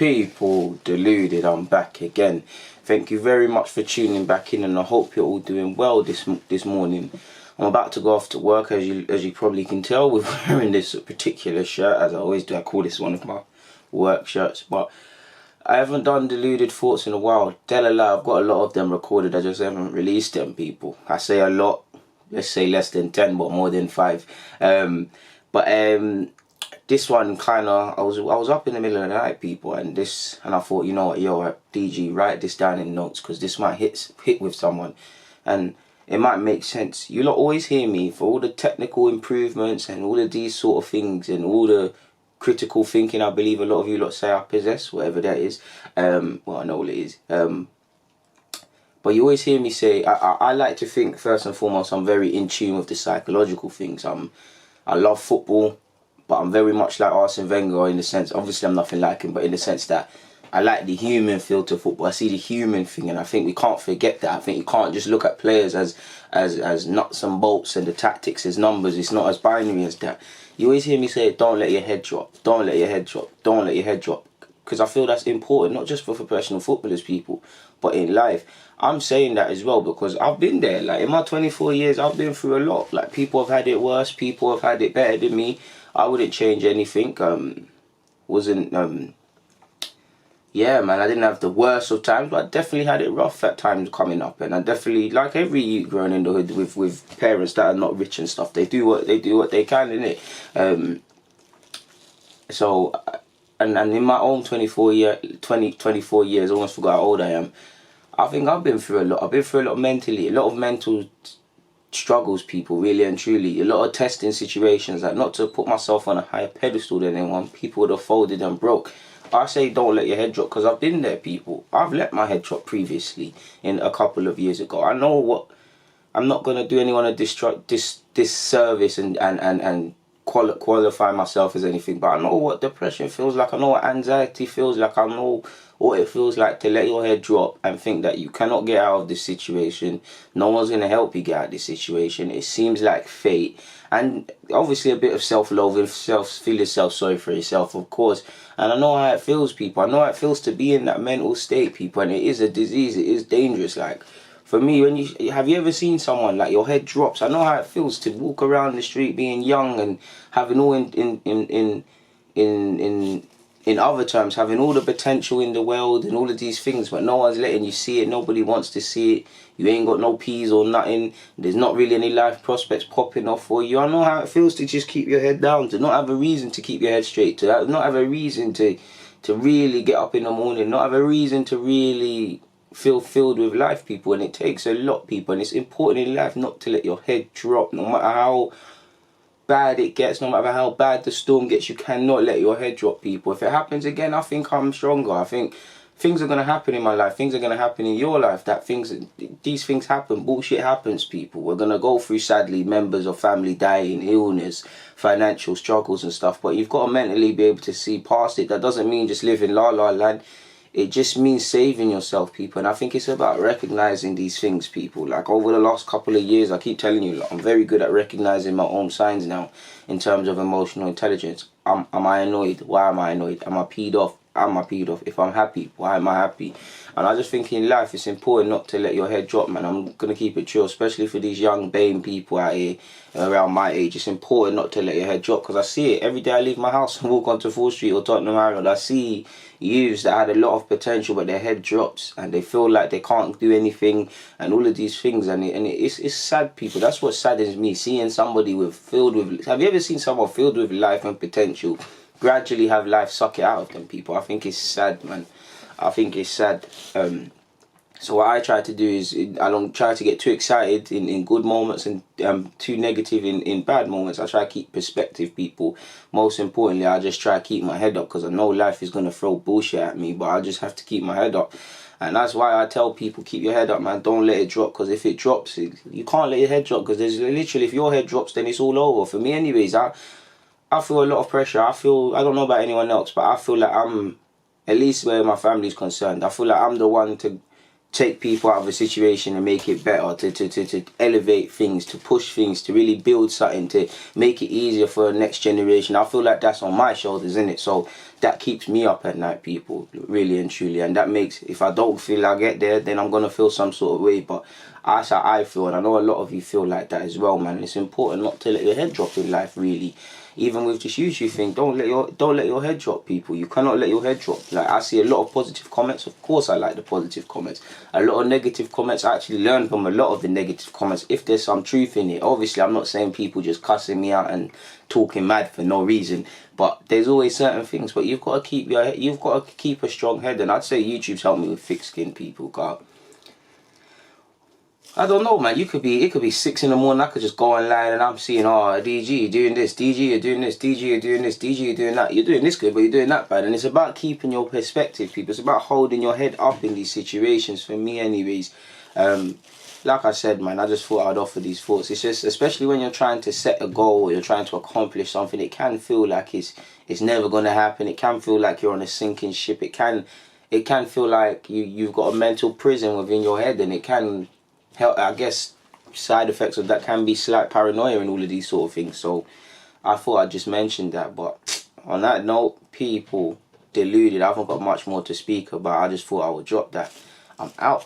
People, Deluded, I'm back again. Thank you very much for tuning back in, and I hope you're all doing well this morning. I'm about to go off to work, as you probably can tell, with wearing this particular shirt, as I always do. I call this one of my work shirts, but I haven't done Deluded Thoughts in a while. Tell a lie, I've got a lot of them recorded, I just haven't released them, people. I say a lot, let's say less than 10, but more than 5. This one kind of, I was up in the middle of the night, people, and I thought, you know what, yo, DG, write this down in notes, because this might hit with someone, and it might make sense. You'll always hear me for all the technical improvements and all of these sort of things and all the critical thinking I believe a lot of you lot say I possess, whatever that is. Well, I know what it is. But you always hear me say, I like to think, first and foremost, I'm very in tune with the psychological things. I love football, but I'm very much like Arsene Wenger in the sense, obviously I'm nothing like him, but in the sense that I like the human feel to football. I see the human thing, and I think we can't forget that. I think you can't just look at players as nuts and bolts and the tactics as numbers. It's not as binary as that. You always hear me say, don't let your head drop, don't let your head drop, don't let your head drop. Because I feel that's important, not just for professional footballers, people, but in life. I'm saying that as well because I've been there. Like, in my 24 years, I've been through a lot. Like, people have had it worse, people have had it better than me. I wouldn't change anything. Yeah, man, I didn't have the worst of times, but I definitely had it rough at times coming up. And I definitely, like every youth growing in the hood with parents that are not rich and stuff, they do what they can, innit? And in my own 24 years, almost forgot how old I am, I think I've been through a lot. I've been through a lot mentally, a lot of mental struggles, people, really and truly. A lot of testing situations, like, not to put myself on a higher pedestal than anyone, people would have folded and broke. I say don't let your head drop because I've been there, people. I've let my head drop previously in a couple of years ago. I know what, I'm not going to do anyone a disservice and qualify myself as anything, but I know what depression feels like. I know what anxiety feels like. I know what it feels like to let your head drop and think that you cannot get out of this situation. No one's going to help you get out of this situation. It seems like fate. And obviously a bit of self-loathing, feeling sorry for yourself, of course. And I know how it feels, people. I know how it feels to be in that mental state, people. And it is a disease. It is dangerous. Like, for me, have you ever seen someone, like, your head drops? I know how it feels to walk around the street being young and having all in other terms, having all the potential in the world and all of these things, but no one's letting you see it. Nobody wants to see it. You ain't got no peas or nothing. There's not really any life prospects popping off for you. I know how it feels to just keep your head down, to not have a reason to keep your head straight, to not have a reason to really get up in the morning, not have a reason to really feel filled with life, people. And it takes a lot, people, and it's important in life not to let your head drop, no matter how bad it gets, no matter how bad the storm gets. You cannot let your head drop, people. If it happens again, I think I'm stronger. I think things are going to happen in my life, things are going to happen in your life, these things happen, bullshit happens, people. We're going to go through, sadly, members of family dying, illness, financial struggles and stuff, but you've got to mentally be able to see past it. That doesn't mean just live in la-la land. It just means saving yourself, people. And I think it's about recognizing these things, people. Like, over the last couple of years, I keep telling you, like, I'm very good at recognizing my own signs now in terms of emotional intelligence. Am I annoyed? Why am I annoyed? Am I peed off? Am I peed off? If I'm happy, why am I happy? And I just think in life, it's important not to let your head drop, man. I'm going to keep it true, especially for these young BAME people out here around my age. It's important not to let your head drop, because I see it every day I leave my house and walk onto 4th Street or Tottenham Island. I see youths that had a lot of potential, but their head drops and they feel like they can't do anything and all of these things. And it's sad, people. That's what saddens me, seeing somebody filled with... Have you ever seen someone filled with life and potential gradually have life suck it out of them, people? I think it's sad, man. I think it's sad. So what I try to do is, I don't try to get too excited in good moments and too negative in bad moments. I try to keep perspective, people. Most importantly, I just try to keep my head up, because I know life is going to throw bullshit at me, but I just have to keep my head up. And that's why I tell people, keep your head up, man. Don't let it drop, because if it drops, you can't let your head drop, because there's literally, if your head drops, then it's all over. For me anyways, I feel a lot of pressure. I don't know about anyone else, but I feel like I'm, at least where my family's concerned, I feel like I'm the one to take people out of a situation and make it better, to elevate things, to push things, to really build something, to make it easier for the next generation. I feel like that's on my shoulders, isn't it? So that keeps me up at night, people, really and truly. And that makes, if I don't feel I get there, then I'm going to feel some sort of way. But that's how I feel, and I know a lot of you feel like that as well, man. It's important not to let your head drop in life, really. Even with this YouTube thing, don't let your head drop, people. You cannot let your head drop. Like, I see a lot of positive comments. Of course I like the positive comments. A lot of negative comments, I actually learn from a lot of the negative comments if there's some truth in it. Obviously, I'm not saying people just cussing me out and talking mad for no reason, but there's always certain things. But you've got to keep a strong head, and I'd say YouTube's helped me with thick skin, people, God. I don't know, man. It could be 6 in the morning. I could just go online and I'm seeing, oh, DG, you're doing this, DG, you're doing this, DG, you're doing this, DG, you're doing that. You're doing this good, but you're doing that bad. And it's about keeping your perspective, people. It's about holding your head up in these situations, for me anyways. Like I said, man, I just thought I'd offer these thoughts. It's just, especially when you're trying to set a goal or you're trying to accomplish something, it can feel like it's never going to happen. It can feel like you're on a sinking ship. It can feel like you've got a mental prison within your head, and it can help, I guess, side effects of that can be slight paranoia and all of these sort of things. So I thought I'd just mention that. But on that note, people, Deluded, I haven't got much more to speak about. I just thought I would drop that. I'm out.